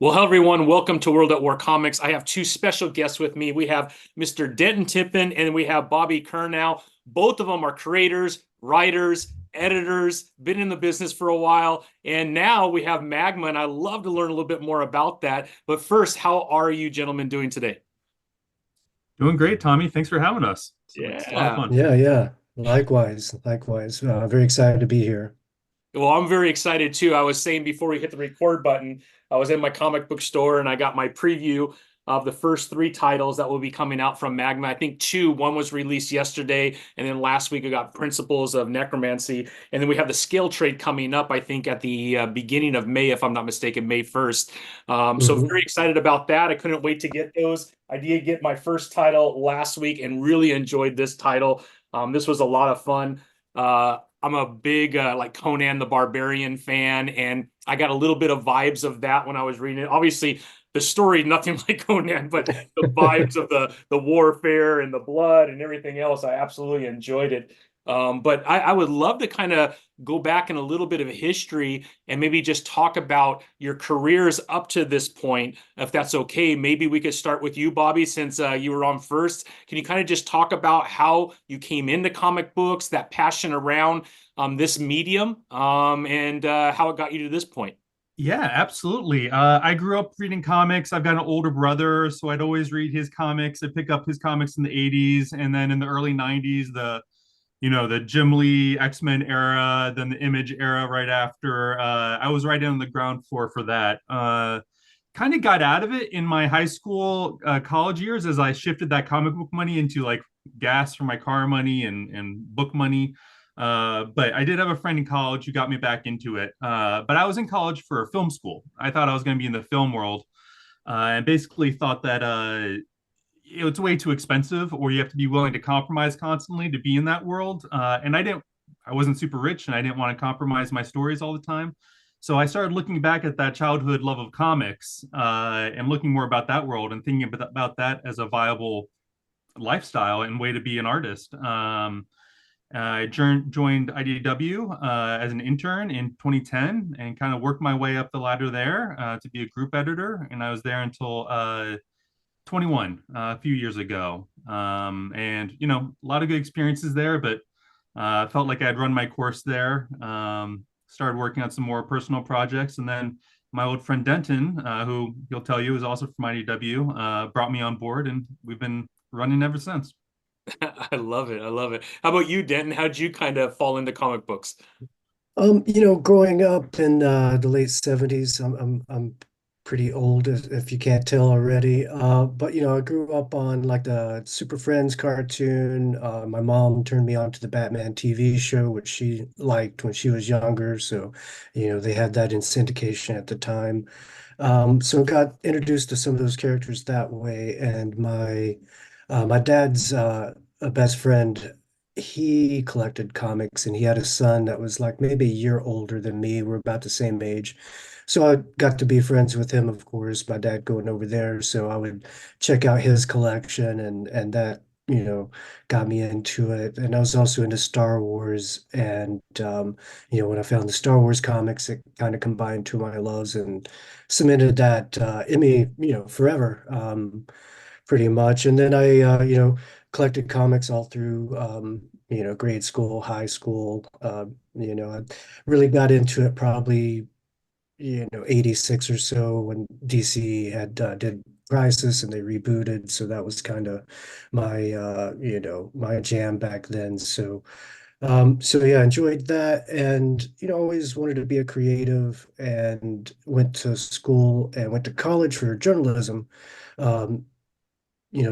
Well, hello everyone. Welcome to World at War Comics. I have two special guests with me. We have Mr. Denton Tipton and we have Bobby Curnow. Both of them are creators, writers, editors, been in the business for a while. And now we have Magma, and I love to learn a little bit more about that. But first, how are you gentlemen doing today? Doing great, Tommy. Thanks for having us. It's a lot of Yeah. fun. Yeah, yeah. Likewise, likewise. Very excited to be here. Well, I'm very excited too. I was saying before we hit the record button, I was in my comic book store and I got my preview of the first three titles that will be coming out from Magma. I think two. One was released yesterday, and then last week I got Principles of Necromancy, and then we have the scale trade coming up. I think at the beginning of May, if I'm not mistaken, May 1st. So Hmm. very excited about that. I couldn't wait to get those. I did get my first title last week and really enjoyed this title. This was a lot of fun. I'm a big like Conan the Barbarian fan, and I got a little bit of vibes of that when I was reading it. Obviously, the story nothing like Conan, but the vibes of the warfare and the blood and everything else, I absolutely enjoyed it. But I would love to kind of go back in a little bit of history and maybe just talk about your careers up to this point, if that's okay. Maybe we could start with you, Bobby, since you were on first. Can you kind of just talk about how you came into comic books, that passion around this medium, and how it got you to this point? Yeah, absolutely. I grew up reading comics. I've got an older brother, so I'd always read his comics. I'd pick up his comics in the 80s, and then in the early 90s, the Jim Lee X-Men era, then the Image era right after. I was right on the ground floor for that. Kind of got out of it in my high school, college years as I shifted that comic book money into like gas for my car money and book money. But I did have a friend in college who got me back into it. But I was in college for film school. I thought I was going to be in the film world, and basically thought that it's way too expensive, or you have to be willing to compromise constantly to be in that world. And I wasn't super rich, and I didn't want to compromise my stories all the time. So I started looking back at that childhood love of comics, and looking more about that world and thinking about that as a viable lifestyle and way to be an artist. I joined IDW as an intern in 2010 and kind of worked my way up the ladder there to be a group editor. And I was there until 21, a few years ago. And, a lot of good experiences there, but felt like I'd run my course there. Started working on some more personal projects. And then my old friend Denton, who he'll tell you is also from IDW, brought me on board, and we've been running ever since. I love it. I love it. How about you, Denton? How'd you kind of fall into comic books? Growing up in the late 70s, I'm pretty old if you can't tell already. But I grew up on like the Super Friends cartoon. My mom turned me on to the Batman TV show, which she liked when she was younger. So, they had that in syndication at the time. So got introduced to some of those characters that way. And my dad's a best friend, he collected comics and he had a son that was like maybe a year older than me. We're about the same age. So I got to be friends with him, of course, my dad going over there. So I would check out his collection and that, got me into it. And I was also into Star Wars. And when I found the Star Wars comics, it kind of combined two of my loves and cemented that in me, forever. Pretty much. And then I, collected comics all through, grade school, high school. I really got into it probably, 86 or so when DC had did Crisis and they rebooted. So that was kind of my, my jam back then. So yeah, enjoyed that and, always wanted to be a creative and went to school and went to college for journalism. Um,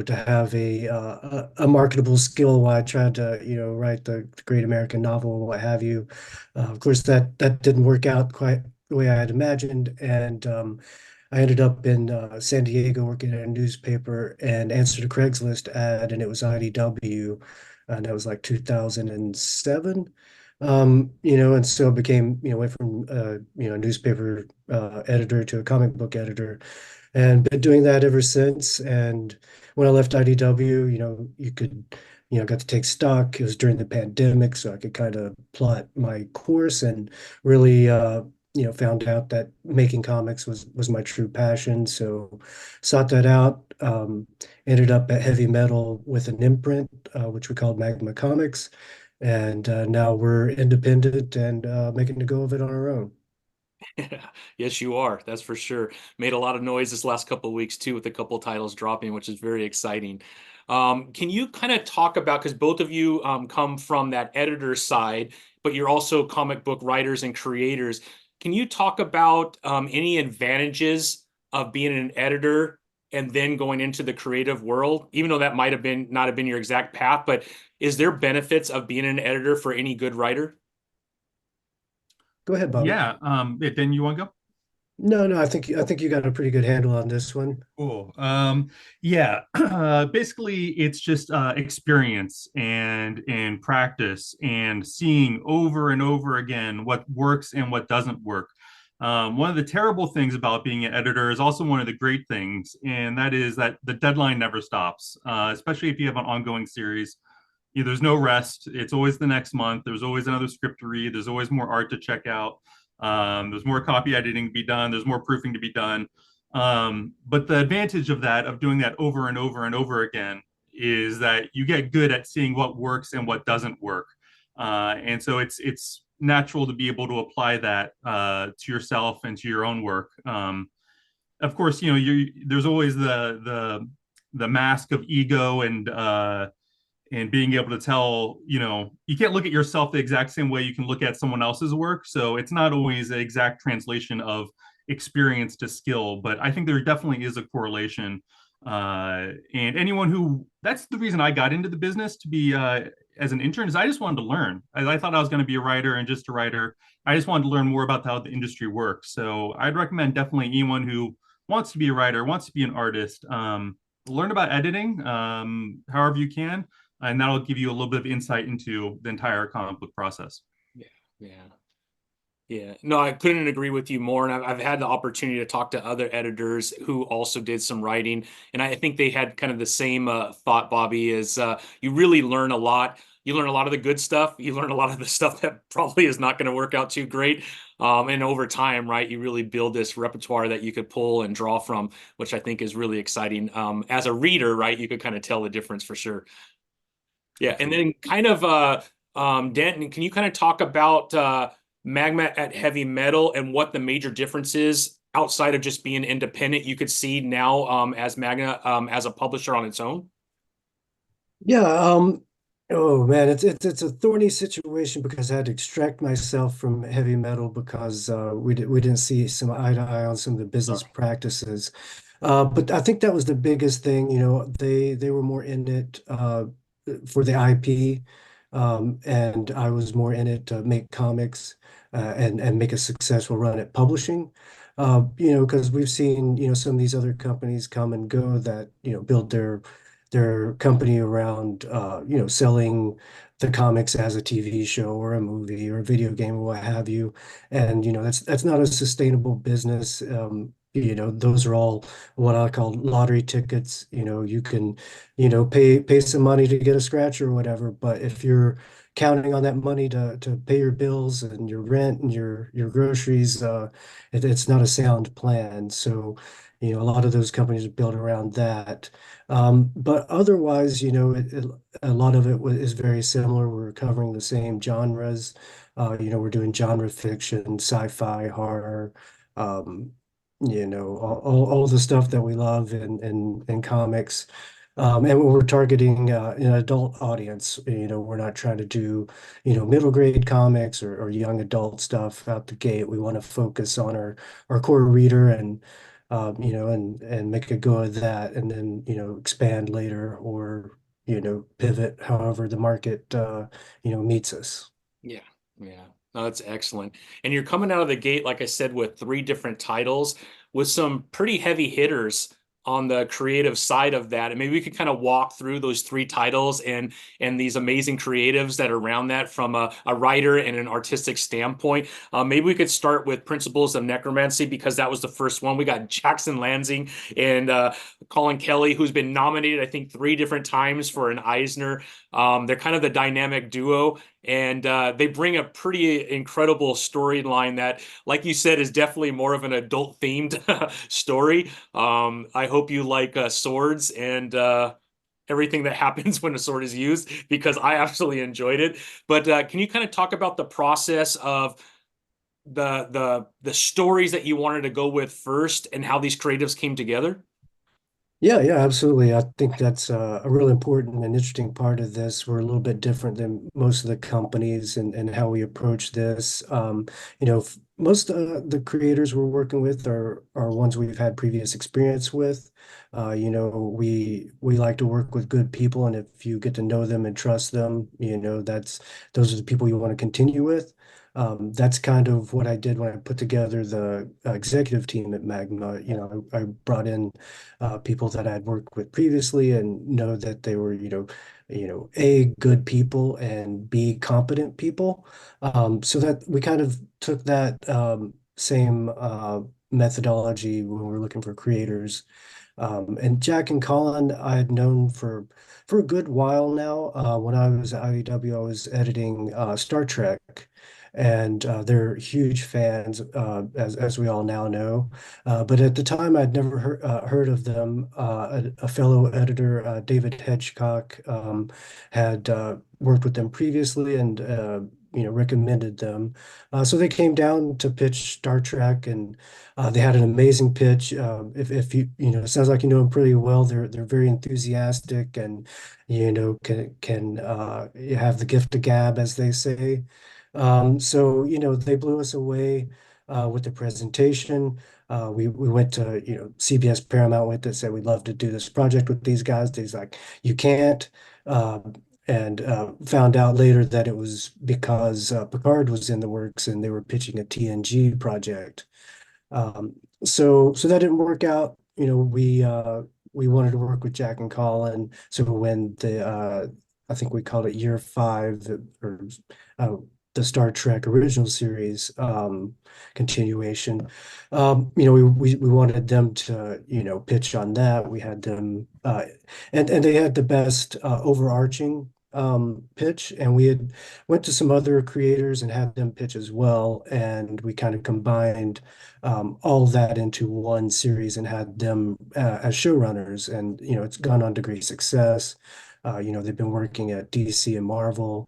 to have a marketable skill while I tried to, write the great American novel and what have you. Of course, that didn't work out quite the way I had imagined, and I ended up in San Diego working at a newspaper and answered a Craigslist ad, and it was IDW, and that was like 2007. And so it became, went from newspaper editor to a comic book editor, and been doing that ever since. And when I left IDW, you could, got to take stock. It was during the pandemic, so I could kind of plot my course and really found out that making comics was my true passion. So sought that out. Ended up at heavy metal with an imprint, which we called Magma Comix. And now we're independent and making a go of it on our own. Yes, you are. That's for sure. Made a lot of noise this last couple of weeks too, with a couple of titles dropping, which is very exciting. Can you kind of talk about, because both of you come from that editor side, but you're also comic book writers and creators. Can you talk about any advantages of being an editor and then going into the creative world, even though that might have been not have been your exact path, but is there benefits of being an editor for any good writer? Go ahead, Bobby. Yeah. Then you want to go? No, no, I think you got a pretty good handle on this one. Cool. Yeah. Basically, it's just experience and practice and seeing over and over again what works and what doesn't work. One of the terrible things about being an editor is also one of the great things, and that is that the deadline never stops, especially if you have an ongoing series. There's no rest. It's always the next month. There's always another script to read. There's always more art to check out. There's more copy editing to be done. There's more proofing to be done. But the advantage of that, of doing that over and over and over again, is that you get good at seeing what works and what doesn't work. And so it's natural to be able to apply that to yourself and to your own work. Of course, there's always the mask of ego and being able to tell, you can't look at yourself the exact same way you can look at someone else's work. So it's not always an exact translation of experience to skill, but I think there definitely is a correlation. And anyone who, that's the reason I got into the business to be as an intern, is I just wanted to learn. I thought I was going to be a writer and just a writer. I just wanted to learn more about how the industry works. So I'd recommend definitely anyone who wants to be a writer, wants to be an artist, learn about editing however you can, and that'll give you a little bit of insight into the entire comic book process. Yeah, yeah. Yeah, no, I couldn't agree with you more. And I've had the opportunity to talk to other editors who also did some writing. And I think they had kind of the same thought, Bobby, is you really learn a lot. You learn a lot of the good stuff. You learn a lot of the stuff that probably is not going to work out too great. And over time, right, you really build this repertoire that you could pull and draw from, which I think is really exciting. As a reader, right, you could kind of tell the difference for sure. Yeah, and then kind of Denton, can you kind of talk about Magma at heavy metal and what the major difference is outside of just being independent you could see now as Magna as a publisher on its own? Yeah, oh man, it's a thorny situation because I had to extract myself from heavy metal because we didn't see some eye to eye on some of the business practices. But I think that was the biggest thing, they were more in it for the IP, and I was more in it to make comics and make a successful run at publishing. Because we've seen, some of these other companies come and go that, build their company around selling the comics as a TV show or a movie or a video game or what have you. And that's not a sustainable business. Those are all what I call lottery tickets. You can pay some money to get a scratch or whatever, but if you're counting on that money to pay your bills and your rent and your groceries, it's not a sound plan. So a lot of those companies are built around that. But otherwise, a lot of it is very similar. We're covering the same genres. We're doing genre fiction, sci-fi, horror, um, all the stuff that we love in comics. And we're targeting an adult audience. We're not trying to do, middle grade comics or young adult stuff out the gate. We want to focus on our core reader and make a go of that, and then expand later or pivot however the market meets us. Yeah, yeah. No, that's excellent. And you're coming out of the gate, like I said, with three different titles with some pretty heavy hitters on the creative side of that. And maybe we could kind of walk through those three titles and these amazing creatives that are around that from a writer and an artistic standpoint. Maybe we could start with Principles of Necromancy because that was the first one. We got Jackson Lansing and Colin Kelly, who's been nominated, I think, three different times for an Eisner. They're kind of the dynamic duo. and they bring a pretty incredible storyline that, like you said, is definitely more of an adult themed story. I hope you like swords and everything that happens when a sword is used, because I absolutely enjoyed it. But can you kind of talk about the process of the stories that you wanted to go with first and how these creatives came together? Yeah, yeah, absolutely. I think that's a really important and interesting part of this. We're a little bit different than most of the companies and how we approach this. Most of the creators we're working with are ones we've had previous experience with. We like to work with good people, and if you get to know them and trust them, those are the people you want to continue with. That's kind of what I did when I put together the executive team at Magma. I brought in people that I'd worked with previously and know that they were, A, good people and B, competent people. So that we kind of took that same methodology when we were looking for creators. And Jack and Colin, I had known for a good while now. When I was at IDW, I was editing Star Trek, and they're huge fans, as we all now know. But at the time, I'd never heard of them. A fellow editor, David Hedgecock, had worked with them previously and recommended them. So they came down to pitch Star Trek, and they had an amazing pitch. If it sounds like you know them pretty well. They're very enthusiastic and can have the gift of gab, as they say. So they blew us away with the presentation. We went to CBS Paramount with it, said we'd love to do this project with these guys. He's like, you can't. And found out later that it was because Picard was in the works and they were pitching a TNG project. So that didn't work out. We wanted to work with Jack and Colin. So when I think we called it year five, or uh, the Star Trek original series continuation. We wanted them to pitch on that. We had them and they had the best overarching pitch, and we had went to some other creators and had them pitch as well, and we kind of combined all of that into one series and had them as showrunners, and it's gone on to great success. They've been working at DC and Marvel.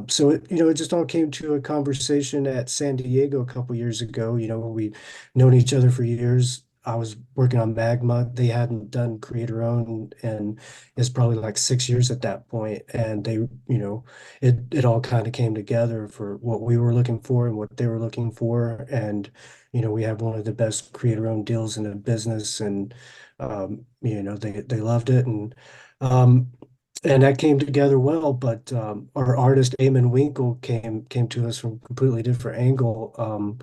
So it just all came to a conversation at San Diego a couple years ago. We've known each other for years. I was working on Magma. They hadn't done creator own, and it's probably like 6 years at that point. And it all kind of came together for what we were looking for and what they were looking for. And we have one of the best creator owned deals in the business, and they loved it, um, and that came together well. But our artist Eamon Winkle came to us from a completely different angle.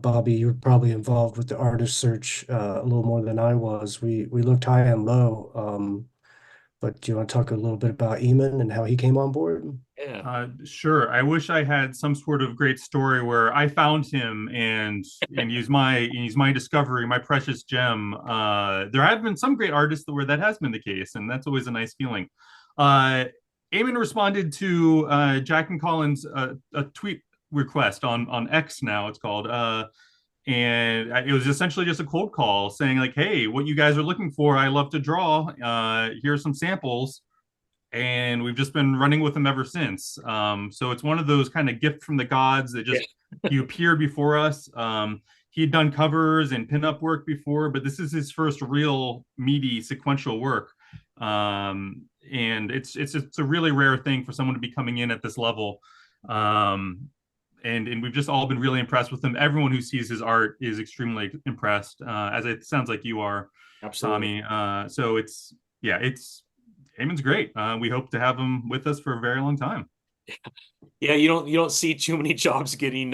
Bobby, you were probably involved with the artist search a little more than I was. We looked high and low. But do you want to talk a little bit about Eamon and how he came on board? Yeah. Sure. I wish I had some sort of great story where I found him and he's my discovery, my precious gem. There have been some great artists where that has been the case, and that's always a nice feeling. Uh, Eamon responded to Jack and Collins' a tweet request on X now it's called, and it was essentially just a cold call saying like, "Hey, what you guys are looking for? I love to draw. Here's some samples." And we've just been running with him ever since. So it's one of those kind of gift from the gods that just he appeared before us. He had done covers and pinup work before, but this is his first real meaty sequential work. And it's a really rare thing for someone to be coming in at this level. And we've just all been really impressed with him. Everyone who sees his art is extremely impressed, as it sounds like you are, Absolutely. Tommy. So it's Eamon's great. We hope to have him with us for a very long time. Yeah, you don't see too many jobs getting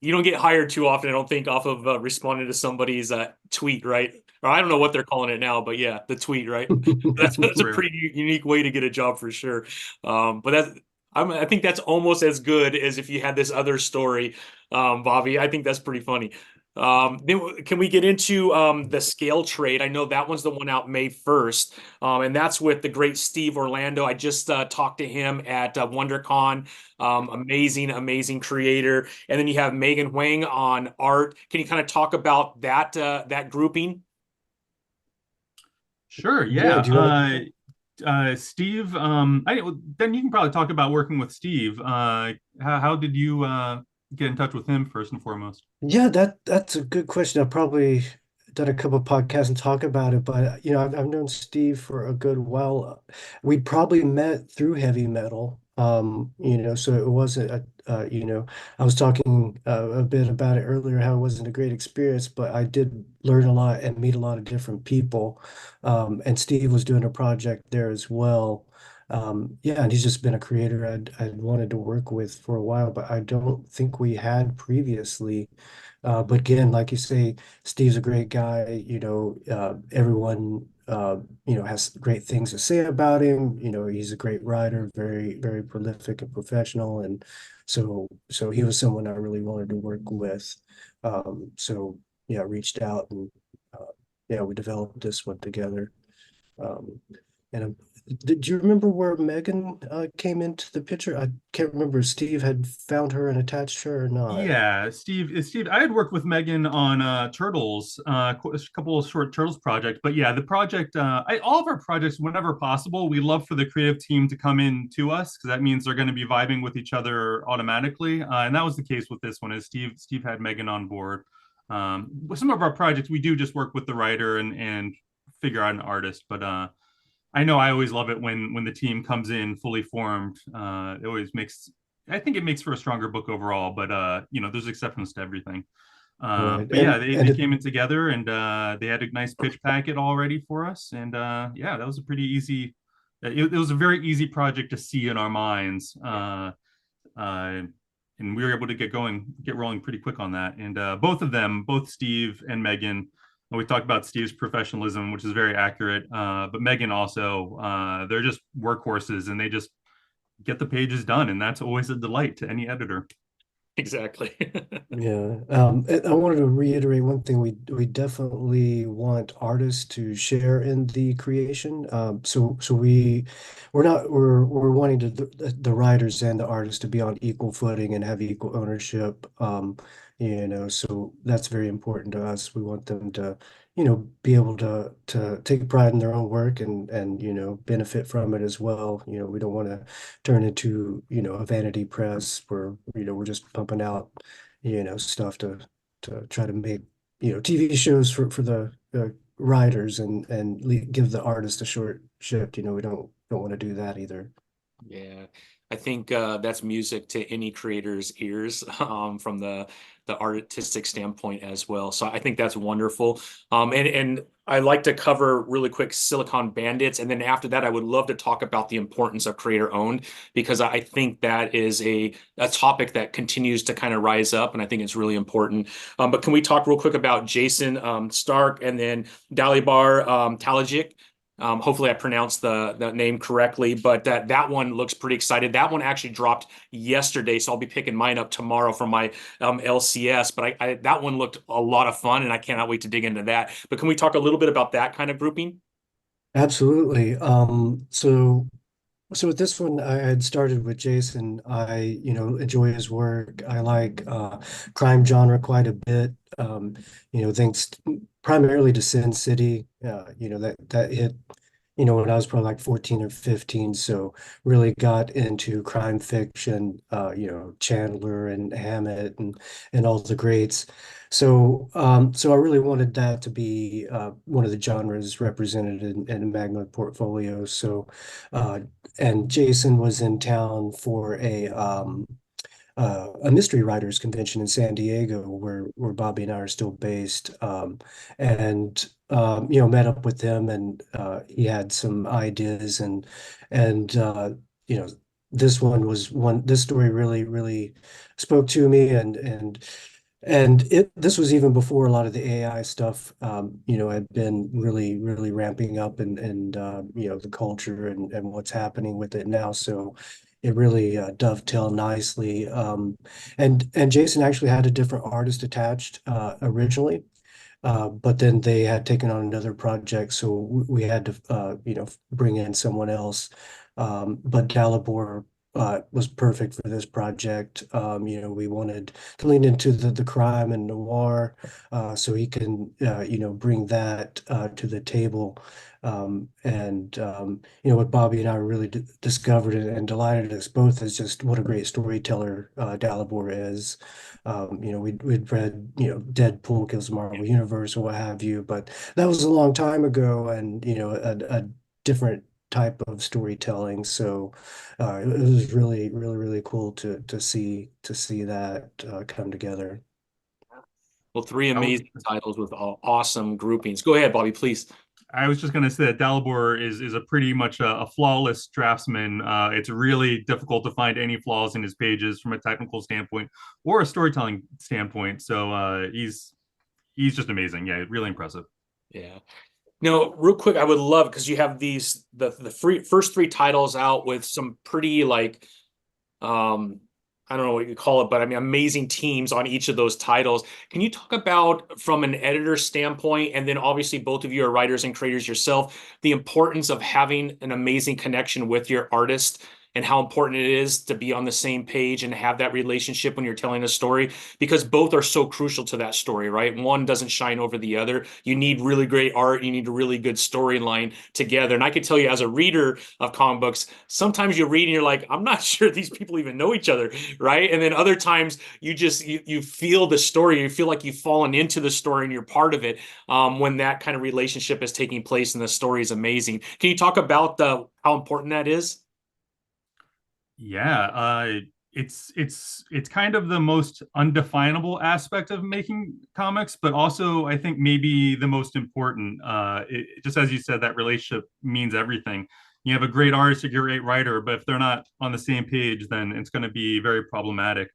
you don't get hired too often, I don't think, off of responding to somebody's tweet, right? Or I don't know what they're calling it now, but yeah, the tweet, right? That's a Rare. pretty unique way to get a job for sure. But I think that's almost as good as if you had this other story, Bobby. I think that's pretty funny. Then can we get into the scale trade? I know that one's the one out May 1st, and that's with the great Steve Orlando. I just talked to him at WonderCon. Amazing, amazing creator. And then you have Megan Wang on art. Can you kind of talk about that grouping? Sure, Yeah, yeah. do you want to? Steve, then you can probably talk about working with Steve. How did you get in touch with him first and foremost? Yeah, that's a good question. I've probably done a couple of podcasts and talk about it, but I've known Steve for a good while. We probably met through heavy metal. So it wasn't I was talking a bit about it earlier, how it wasn't a great experience, but I did learn a lot and meet a lot of different people. And Steve was doing a project there as well. Yeah, and he's just been a creator I'd wanted to work with for a while, but I don't think we had previously. But again, like you say, Steve's a great guy. Everyone, has great things to say about him. He's a great writer, very, very prolific and professional. And so he was someone I really wanted to work with. So yeah, I reached out and yeah, we developed this one together. Um, and did you remember where Megan came into the picture? I can't remember if Steve had found her and attached her or not. Yeah, Steve, I had worked with Megan on Turtles, a couple of short Turtles projects, but yeah, the project, all of our projects, whenever possible, we love for the creative team to come in to us because that means they're going to be vibing with each other automatically, and that was the case with this one. Is Steve had Megan on board. With some of our projects, we do just work with the writer and figure out an artist, but I know I always love it when the team comes in fully formed. It always makes I think it makes for a stronger book overall, but there's exceptions to everything. Right. But yeah, And they came in together and they had a nice pitch packet all ready for us, and yeah, that was a pretty easy. It was a very easy project to see in our minds, uh, and we were able to get rolling pretty quick on that. And both of them, both Steve and Megan, we talked about Steve's professionalism, which is very accurate. But Megan also, they're just workhorses, and they just get the pages done, and that's always a delight to any editor. Exactly. yeah, and I wanted to reiterate one thing. We definitely want artists to share in the creation. So we're wanting the writers and the artists to be on equal footing and have equal ownership. So that's very important to us. We want them to, be able to take pride in their own work and benefit from it as well. We don't want to turn into, a vanity press where, we're just pumping out, stuff to try to make, TV shows for the writers and give the artist a short shift. We don't want to do that either. Yeah, I think that's music to any creator's ears from the artistic standpoint as well. So I think that's wonderful. And I like to cover really quick Silicon Bandits, and then after that, I would love to talk about the importance of creator owned because I think that is a topic that continues to kind of rise up, and I think it's really important. But can we talk real quick about Jason Stark and then Dalibar Talajic? Hopefully I pronounced the name correctly, but that one looks pretty excited. That one actually dropped yesterday, so I'll be picking mine up tomorrow from my LCS. But that one looked a lot of fun, and I cannot wait to dig into that. But can we talk a little bit about that kind of grouping? Absolutely. So with this one, I had started with Jason. I, enjoy his work. I like crime genre quite a bit. Thanks primarily to Sin City. That hit, when I was probably like 14 or 15. So really got into crime fiction, Chandler and Hammett and all the greats. So I really wanted that to be one of the genres represented in a Magma portfolio. Uh, and Jason was in town for a mystery writers convention in San Diego, where Bobby and I are still based, and met up with him, and he had some ideas, and this one was one. This story really, really spoke to me, and this was even before a lot of the AI stuff, had been really, really ramping up and the culture and what's happening with it now. So it really dovetailed nicely. And Jason actually had a different artist attached originally. But then they had taken on another project, so we had to, bring in someone else. But Dalibor was perfect for this project. We wanted to lean into the crime and noir, so he can, bring that to the table. What Bobby and I really discovered and delighted us both is just what a great storyteller Dalibor is. We'd read, Deadpool kills the Marvel Universe or what have you, but that was a long time ago and, a different type of storytelling. So it was really, really, really cool to see that come together. Well, three I was amazing titles with awesome groupings. Go ahead, Bobby, please. I was just going to say that Dalibor is a pretty much a flawless draftsman. It's really difficult to find any flaws in his pages from a technical standpoint or a storytelling standpoint. So he's just amazing. Yeah, really impressive. Yeah. Now, real quick, I would love because you have the first three titles out with some pretty like um I don't know what you call it, but I mean amazing teams on each of those titles. Can you talk about from an editor standpoint, and then obviously both of you are writers and creators yourself, the importance of having an amazing connection with your artist and how important it is to be on the same page and have that relationship when you're telling a story because both are so crucial to that story, right? One doesn't shine over the other. You need really great art, you need a really good storyline together. And I could tell you as a reader of comic books, sometimes you read and you're like, I'm not sure these people even know each other, right? And then other times you feel the story, you feel like you've fallen into the story and you're part of it. When that kind of relationship is taking place and the story is amazing. Can you talk about the how important that is? Yeah, it's kind of the most undefinable aspect of making comics, but also I think maybe the most important. Just as you said, that relationship means everything. You have a great artist, a great writer, but if they're not on the same page, then it's going to be very problematic.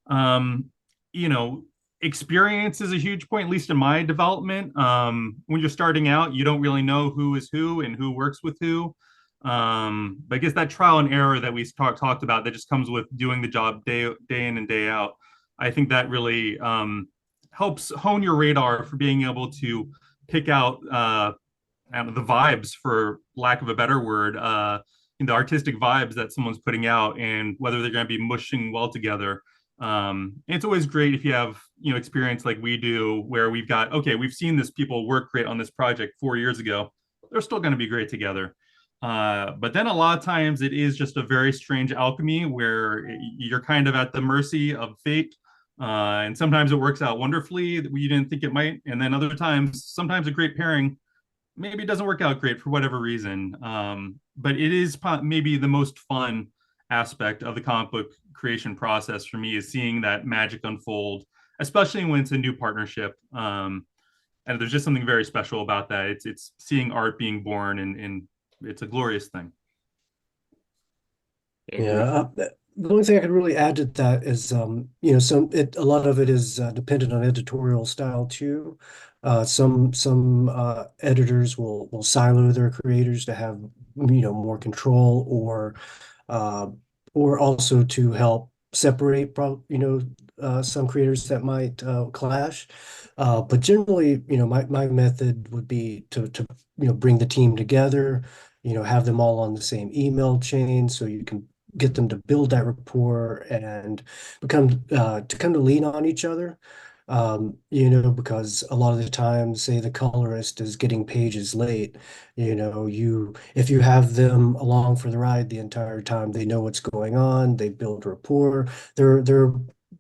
Um, you know, Experience is a huge point, at least in my development. When you're starting out, you don't really know who is who and who works with who. But I guess that trial and error that we talked about that just comes with doing the job day in and day out. I think that really helps hone your radar for being able to pick out the vibes, for lack of a better word, the artistic vibes that someone's putting out, and whether they're going to be mushing well together. It's always great if you have experience like we do, where we've seen this people work great on this project 4 years ago. They're still going to be great together. But then a lot of times it is just a very strange alchemy where you're kind of at the mercy of fate. And sometimes it works out wonderfully that you didn't think it might. And then other times, sometimes a great pairing maybe it doesn't work out great for whatever reason. But it is maybe the most fun aspect of the comic book creation process for me is seeing that magic unfold, especially when it's a new partnership. And there's just something very special about that. It's seeing art being born, and it's a glorious thing. I Yeah, agree. the only thing I could really add to that is, a lot of it is dependent on editorial style too. Some editors will silo their creators to have, more control, uh, or also to help separate, some creators that might clash. But generally, my method would be to bring the team together, have them all on the same email chain so you can get them to build that rapport and come to lean on each other. Because a lot of the time, say the colorist is getting pages late, if you have them along for the ride the entire time, they know what's going on, they build rapport, they're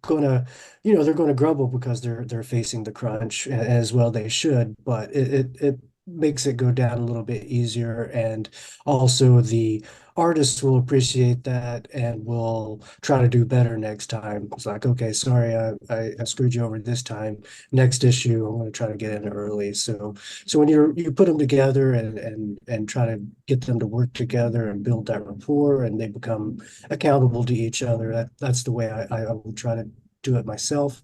gonna, they're gonna grumble because they're facing the crunch, as well they should, but it makes it go down a little bit easier, and also the artists will appreciate that and will try to do better next time. It's like, okay, sorry, I screwed you over this time. Next issue, I'm going to try to get in early. So when you put them together and try to get them to work together and build that rapport, and they become accountable to each other, that's the way I will try to do it myself.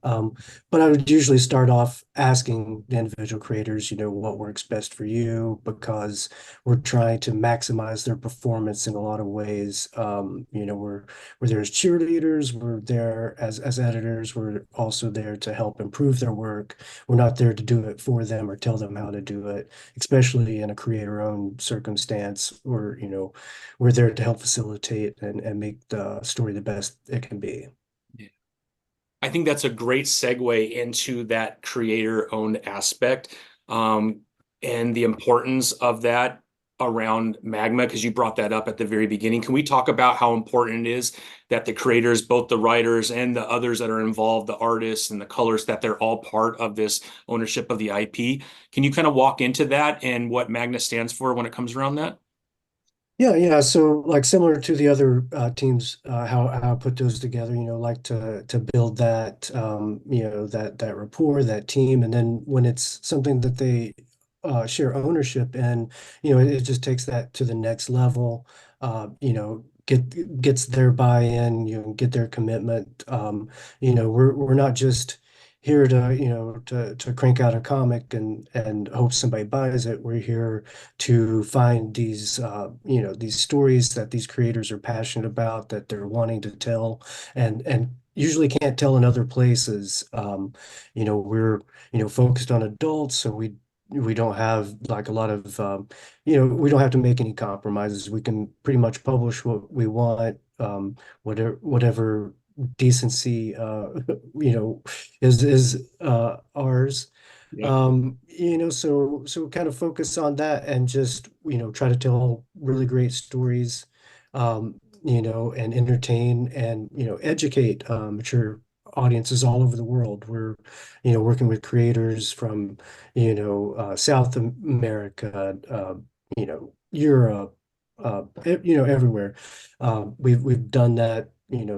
But I would usually start off asking the individual creators, what works best for you, because we're trying to maximize their performance in a lot of ways. We're there as cheerleaders, we're there as editors, we're also there to help improve their work. We're not there to do it for them or tell them how to do it, especially in a creator-owned circumstance where, we're there to help facilitate and make the story the best it can be. I think that's a great segue into that creator-owned aspect, and the importance of that around Magma, because you brought that up at the very beginning. Can we talk about how important it is that the creators, both the writers and the others that are involved, the artists and the colors, that they're all part of this ownership of the IP? Can you kind of walk into that and what Magma stands for when it comes around that? Yeah, yeah. So like similar to the other teams, how I put those together, like to build that that rapport, that team, and then when it's something that they share ownership in, it just takes that to the next level. Gets their buy-in, get their commitment. We're not just here to to crank out a comic and hope somebody buys it. We're here to find these stories that these creators are passionate about, that they're wanting to tell, and usually can't tell in other places. We're focused on adults, so we don't have like a lot of we don't have to make any compromises. We can pretty much publish what we want, whatever decency you know is ours. Yeah. So kind of focus on that and just, try to tell really great stories, and entertain and, educate mature audiences all over the world. We're, working with creators from, South America, Europe, everywhere. We've done that,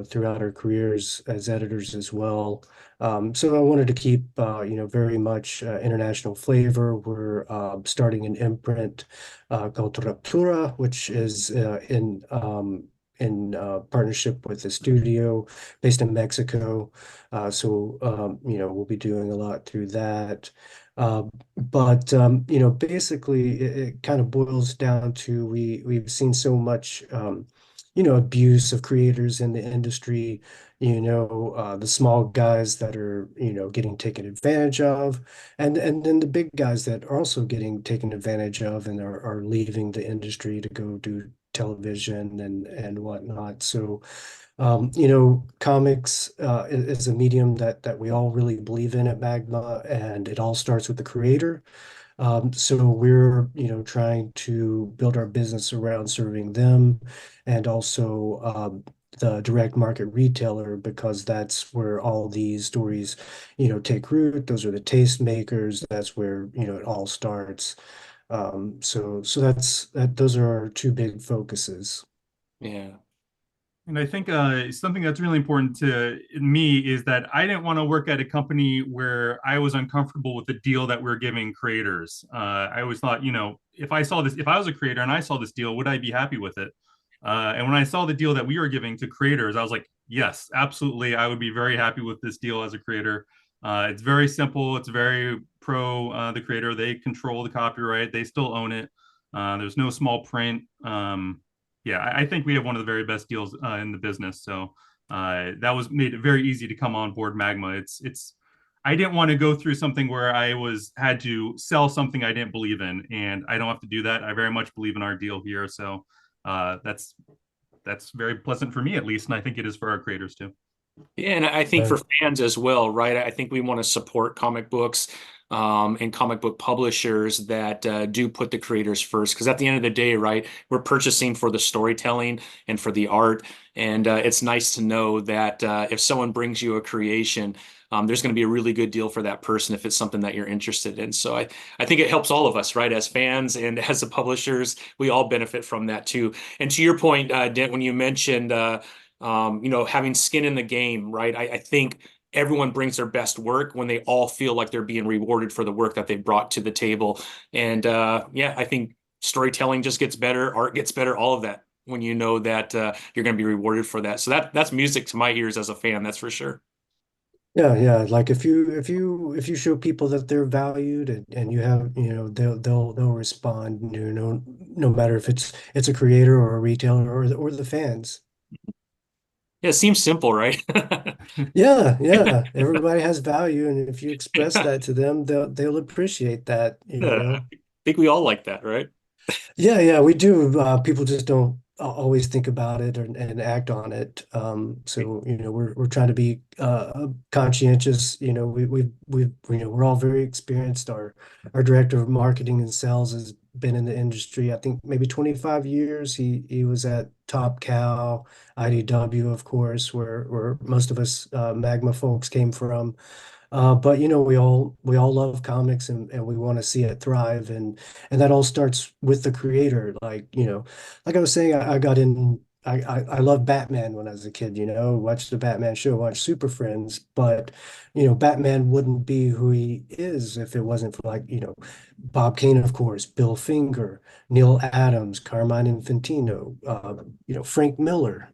throughout our careers as editors as well. So I wanted to keep, very much international flavor. We're starting an imprint called Raptura, which is in partnership with a studio based in Mexico. We'll be doing a lot through that. But basically, it kind of boils down to we've seen so much, abuse of creators in the industry, the small guys that are, getting taken advantage of, and then the big guys that are also getting taken advantage of and are leaving the industry to go do television and whatnot. So, comics is a medium that we all really believe in at Magma, and it all starts with the creator. So we're, trying to build our business around serving them and also the direct market retailer, because that's where all these stories, take root. Those are the taste makers. That's where, it all starts. So those are our two big focuses. Yeah. And I think something that's really important to me is that I didn't want to work at a company where I was uncomfortable with the deal that we're giving creators. I always thought, if I saw this, if I was a creator and I saw this deal, would I be happy with it? And when I saw the deal that we were giving to creators, I was like, yes, absolutely. I would be very happy with this deal as a creator. It's very simple. It's very pro the creator. They control the copyright. They still own it. There's no small print. Yeah, I think we have one of the very best deals in the business. So that was made it very easy to come on board Magma. It's I didn't want to go through something where I was had to sell something I didn't believe in, and I don't have to do that. I very much believe in our deal here. So that's very pleasant for me at least, and I think it is for our creators too. Yeah, and I think for Right. fans as well, right? I think we want to support comic books and comic book publishers that do put the creators first. Because at the end of the day, right, we're purchasing for the storytelling and for the art. And it's nice to know that if someone brings you a creation, there's going to be a really good deal for that person if it's something that you're interested in. So I think it helps all of us, right? As fans and as the publishers, we all benefit from that too. And to your point, Dent, when you mentioned having skin in the game, right? I think everyone brings their best work when they all feel like they're being rewarded for the work that they brought to the table. And yeah, I think storytelling just gets better, art gets better, all of that when you know that you're going to be rewarded for that. So that's music to my ears as a fan, that's for sure. Yeah, yeah. Like if you show people that they're valued and you have, they'll respond, no matter if it's a creator or a retailer or the fans. Yeah, it seems simple, right? Yeah, yeah. Everybody has value, and if you express that to them, they'll appreciate that, Yeah, I think we all like that, right? Yeah, yeah, we do. People just don't always think about it and act on it. So, we're trying to be conscientious. We're all very experienced. Our director of marketing and sales has been in the industry, I think maybe 25 years. He was at Top Cow, IDW, of course, where most of us Magma folks came from. But we all love comics and we want to see it thrive and that all starts with the creator. Like I was saying, I got in. I loved Batman when I was a kid. Watched the Batman show, watched Super Friends, but Batman wouldn't be who he is if it wasn't for Bob Kane, of course, Bill Finger, Neil Adams, Carmine Infantino, Frank Miller,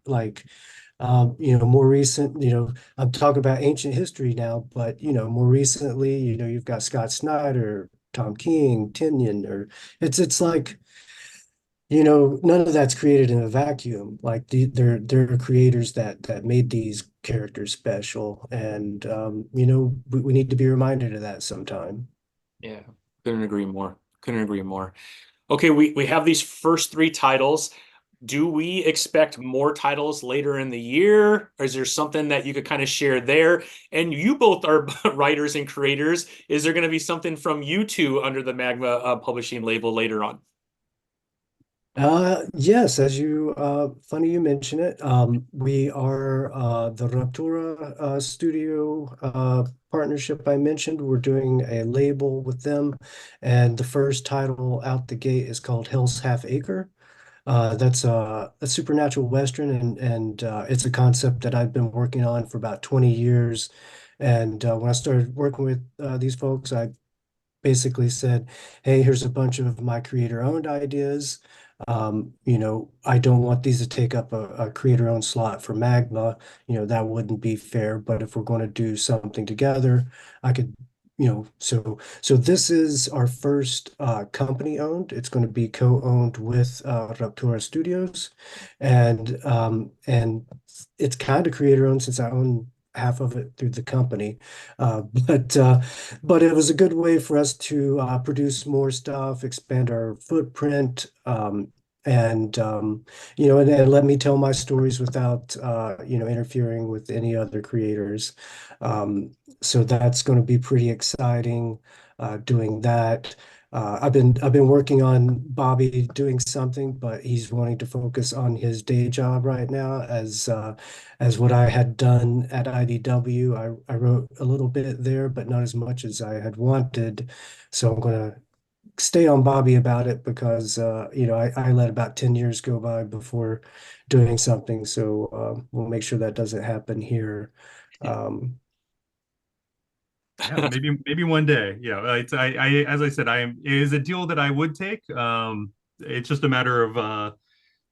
more recent, I'm talking about ancient history now, but more recently, you've got Scott Snyder, Tom King, Tinian, or it's like, none of that's created in a vacuum. Like they're creators that made these characters special, and we need to be reminded of that sometime. Yeah, couldn't agree more. Couldn't agree more. Okay, we have these first three titles. Do we expect more titles later in the year? Or is there something that you could kind of share there? And you both are writers and creators. Is there going to be something from you two under the Magma publishing label later on? Yes, funny you mention it. We are the Raptura studio partnership I mentioned. We're doing a label with them, and the first title out the gate is called Hell's Half Acre. That's a supernatural Western, and it's a concept that I've been working on for about 20 years. And when I started working with these folks, I basically said, hey, here's a bunch of my creator-owned ideas. I don't want these to take up a creator-owned slot for Magma. That wouldn't be fair. But if we're going to do something together, I could, so this is our first company owned. It's going to be co-owned with Raptura Studios, and it's kind of creator-owned since I own half of it through the company. Uh, but uh, but it was a good way for us to produce more stuff, expand our footprint, and let me tell my stories without interfering with any other creators. So that's going to be pretty exciting, doing that. I've been working on Bobby doing something, but he's wanting to focus on his day job right now as what I had done at IDW. I wrote a little bit there, but not as much as I had wanted. So I'm going to stay on Bobby about it because, I let about 10 years go by before doing something. So we'll make sure that doesn't happen here. Um, Yeah, maybe one day. Yeah, as I said, it is a deal that I would take. It's just a matter of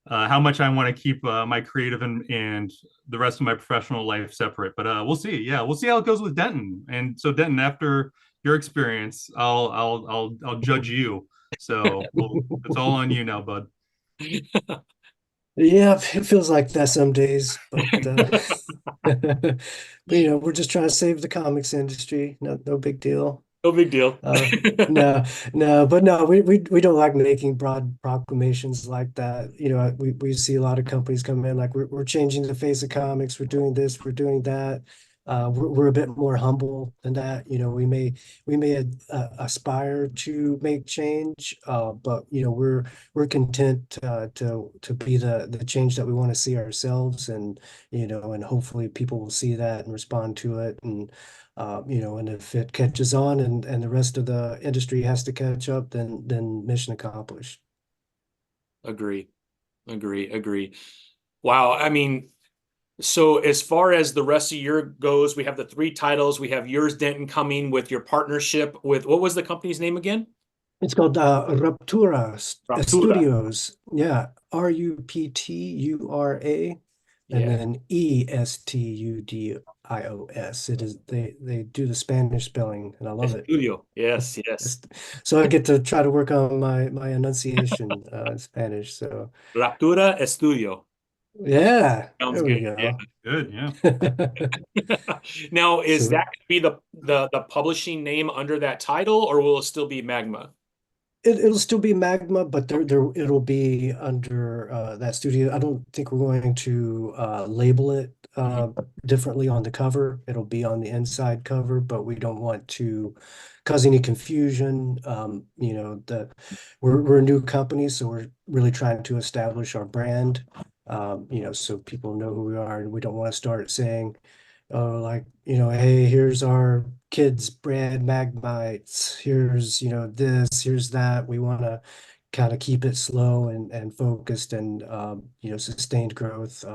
how much I want to keep my creative and the rest of my professional life separate. But we'll see. Yeah, we'll see how it goes with Denton. And so Denton, after your experience, I'll judge you. So it's all on you now, bud. yeah, it feels like that some days, but we're just trying to save the comics industry. No big deal. No big deal. Uh, no, no, but no, we don't like making broad proclamations like that. We see a lot of companies come in like we're changing the face of comics. We're doing this. We're doing that. We're a bit more humble than that. We may aspire to make change, but we're content to be the change that we want to see ourselves, and hopefully people will see that and respond to it, and if it catches on and the rest of the industry has to catch up, then mission accomplished. Agree. Agree. Agree. Wow. I mean, so as far as the rest of year goes, we have the three titles. We have yours, Denton, coming with your partnership with what was the company's name again? It's called Raptura Raptura. Studios. Yeah, Ruptura. and Yeah. then Estudios. It is they do the Spanish spelling, and I love it. Estudio. Yes, yes. It's- So I get to try to work on my enunciation in Spanish. So Raptura Estudio. yeah, Sounds there we good. go. Good, yeah. Now, is that So going to be the publishing name under that title, or will it still be Magma? it'll still be Magma, but there it'll be under that studio. I don't think we're going to label it Mhm. differently on the cover. It'll be on the inside cover, but we don't want to cause any confusion. We're a new company, so we're really trying to establish our brand. So people know who we are, and we don't want to start saying, like, hey, here's our kids' brand Magmites. Here's, this, here's that. We want to kind of keep it slow and focused and, sustained growth.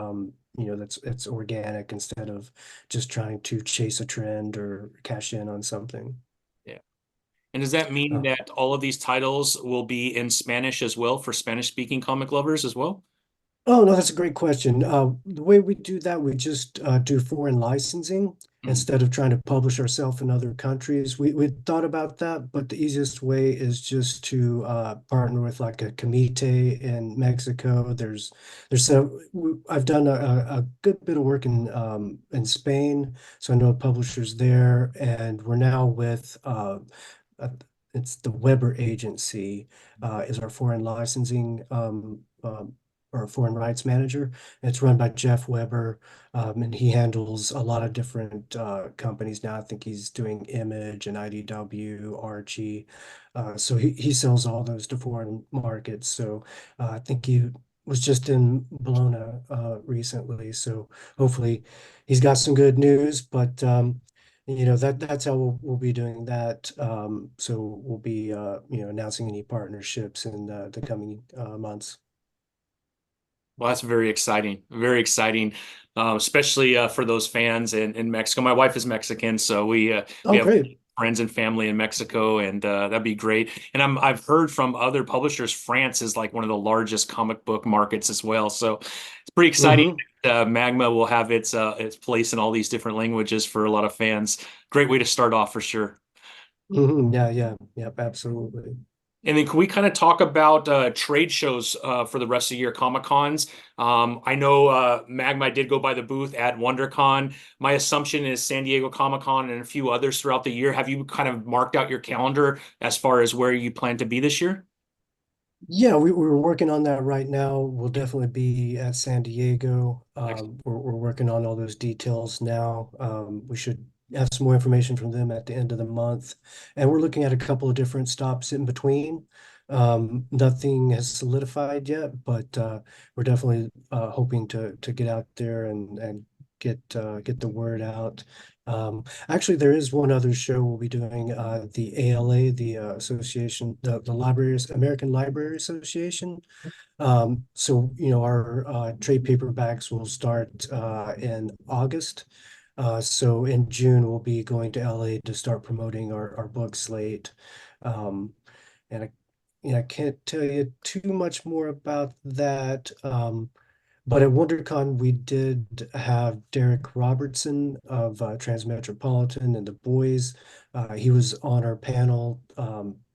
That's it's organic instead of just trying to chase a trend or cash in on something. Yeah. And does that mean Uh, that all of these titles will be in Spanish as well for Spanish-speaking comic lovers as well? Oh, no, that's a great question. The way we do that, we just do foreign licensing Mhm. instead of trying to publish ourselves in other countries. We thought about that, but the easiest way is just to partner with like a comite in Mexico. I've done a good bit of work in Spain, so I know publishers there, and we're now with uh, it's the Weber Agency is our foreign licensing or foreign rights manager. It's run by Jeff Weber, and he handles a lot of different companies now. I think he's doing Image and IDW, Archie. So he sells all those to foreign markets. So I think he was just in Bologna recently. So hopefully he's got some good news. But that's how we'll be doing that. So we'll be announcing any partnerships in the coming months. Well, that's very exciting. Very exciting, especially for those fans in Mexico. My wife is Mexican, so we Oh, have great. friends and family in Mexico, and that'd be great. And I've heard from other publishers, France is like one of the largest comic book markets as well. So it's pretty exciting. Hmm. Magma will have its place in all these different languages for a lot of fans. Great way to start off for sure. Hmm. Yeah, yeah, yep, absolutely. And then can we kind of talk about trade shows for the rest of the year, Comic Cons? I know Magma did go by the booth at WonderCon. My assumption is San Diego Comic Con and a few others throughout the year. Have you kind of marked out your calendar as far as where you plan to be this year? Yeah, we're working on that right now. We'll definitely be at San Diego. We're working on all those details now. We should have some more information from them at the end of the month. And we're looking at a couple of different stops in between. Nothing has solidified yet, but we're definitely hoping to get out there and get the word out. Actually, there is one other show we'll be doing, the ALA, the Association, the Libraries, American Library Association. So, our trade paperbacks will start in August. So in June, we'll be going to LA to start promoting our book slate. Um, and I can't tell you too much more about that. But at WonderCon, we did have Derek Robertson of Transmetropolitan and the Boys. He was on our panel.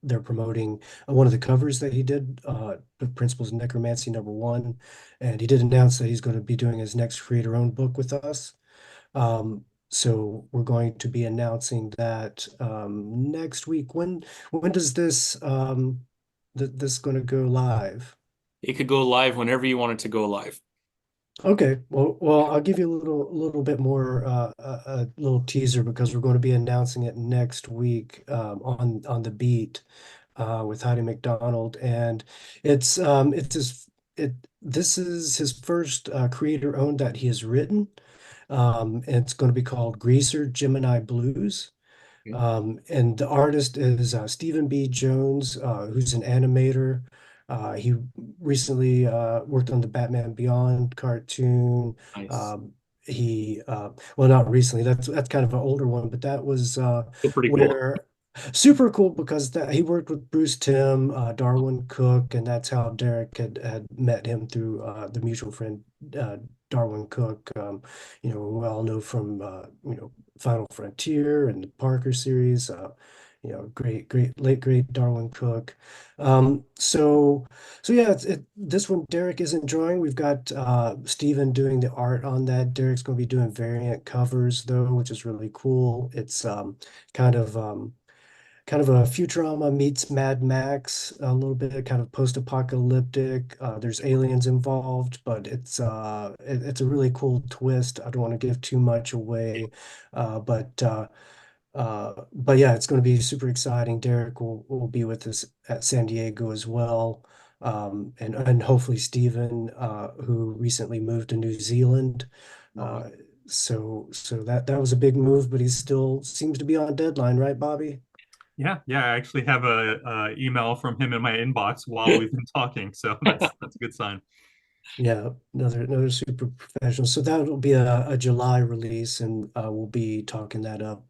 They're promoting one of the covers that he did, the Principles of Necromancy #1. And he did announce that he's going to be doing his next creator-owned book with us. So we're going to be announcing that next week. When does this going to go live? It could go live whenever you want it to go live. Okay, well, I'll give you a little bit more, a little teaser because we're going to be announcing it next week on the beat with Heidi McDonald, and it's his it this is his first creator owned that he has written. And it's going to be called Greaser Gemini Blues. And the artist is Stephen B. Jones, who's an animator. He recently worked on the Batman Beyond cartoon. Nice. Um, well, not recently. That's kind of an older one, but that was Still pretty cool. where super cool because he worked with Bruce Timm, Darwin Cook, and that's how Derek had met him through the mutual friend Darwin Cook, we all know from Final Frontier and the Parker series. Great, great Darwin Cook. So yeah, this one Derek isn't drawing. We've got Steven doing the art on that. Derek's going to be doing variant covers though, which is really cool. It's kind of um, kind of a Futurama meets Mad Max, a little bit kind of post-apocalyptic. There's aliens involved, but it's a really cool twist. I don't want to give too much away, uh, but uh, but yeah, it's going to be super exciting. Derek will be with us at San Diego as well. And hopefully Stephen, who recently moved to New Zealand. Uh, Uh, so that was a big move, but he still seems to be on deadline, right, Bobby? yeah, I actually have a email from him in my inbox while we've been talking, so that's a good sign. Yeah, another super professional. So that'll be a July release, and we'll be talking that up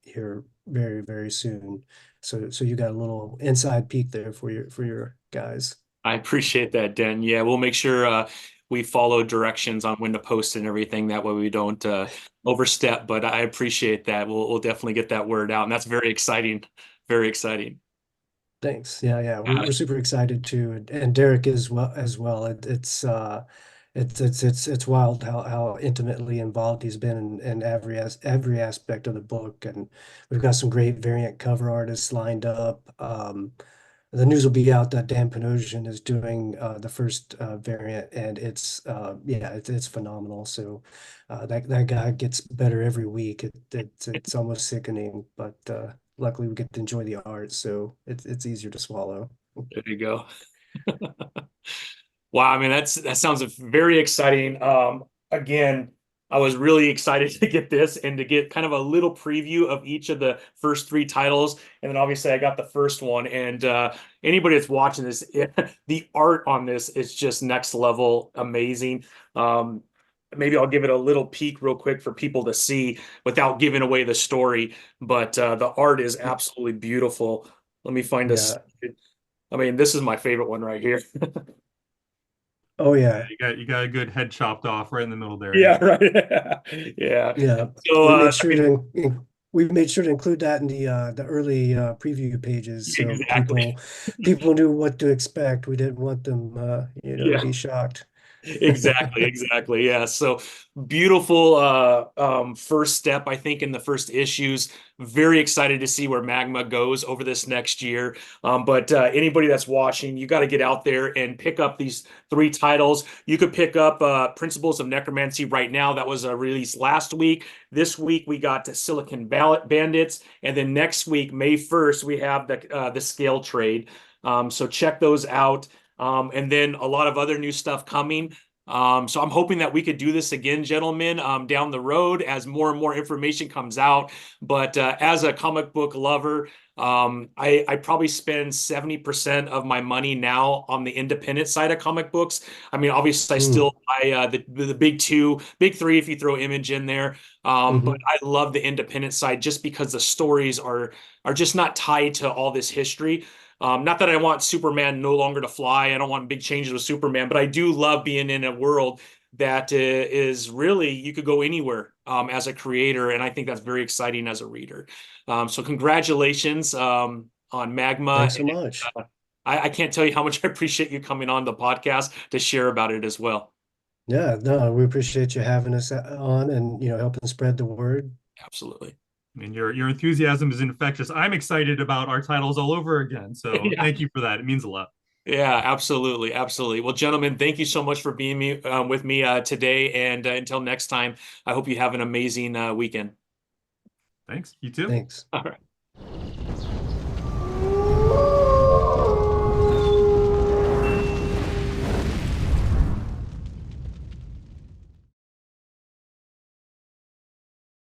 here very, very soon. So you got a little inside peek there for your guys. I appreciate that, Den. Yeah, we'll make sure we follow directions on when to post and everything. That way we don't overstep. But I appreciate that. We'll definitely get that word out, and that's very exciting. Very exciting. Thanks. Yeah. We're Yeah, we're super excited too, and Derek is well as well. It's wild how intimately involved he's been in every aspect of the book, and we've got some great variant cover artists lined up. The news will be out that Dan Panosian is doing the first variant, and it's phenomenal. So that guy gets better every week. It's almost sickening, but luckily we get to enjoy the art, so it's easier to swallow. there you go. Wow, I mean that sounds very exciting. Again, I was really excited to get this and to get kind of a little preview of each of the first three titles, and then obviously I got the first one. And anybody that's watching this, the art on this is just next level, amazing. Maybe I'll give it a little peek real quick for people to see without giving away the story. But the art is absolutely beautiful. Let me find a. Yeah. I mean, this is my favorite one right here. Oh yeah. You got a good head chopped off right in the middle there. Yeah, right. Yeah. Yeah. So, We made I sure mean, we made sure to include that in the early preview pages so exactly. people knew what to expect. We didn't want them to Yeah. be shocked. Exactly. Yeah. So beautiful first step, I think, in the first issues. Very excited to see where Magma goes over this next year. But anybody that's watching, you got to get out there and pick up these three titles. You could pick up Principles of Necromancy right now. That was released last week. This week we got Silicon Bandits, and then next week, May 1st, we have the Scale Trade. So check those out. And then a lot of other new stuff coming. So I'm hoping that we could do this again, gentlemen, down the road as more and more information comes out. But as a comic book lover, I probably spend 70% of my money now on the independent side of comic books. I mean, obviously, I Mm, still buy the big two, big three if you throw Image in there. But hmm. I love the independent side just because the stories are just not tied to all this history. Not that I want Superman no longer to fly. I don't want big changes with Superman, but I do love being in a world that is really you could go anywhere as a creator, and I think that's very exciting as a reader. So congratulations on Magma. Thanks so much. I can't tell you how much I appreciate you coming on the podcast to share about it as well. Yeah, no, we appreciate you having us on and helping spread the word. Absolutely. I mean, your enthusiasm is infectious. I'm excited about our titles all over again. So Yeah. thank you for that. It means a lot. Yeah, absolutely. Well, gentlemen, thank you so much for being with me today. And until next time, I hope you have an amazing weekend. Thanks. You too. Thanks. All right.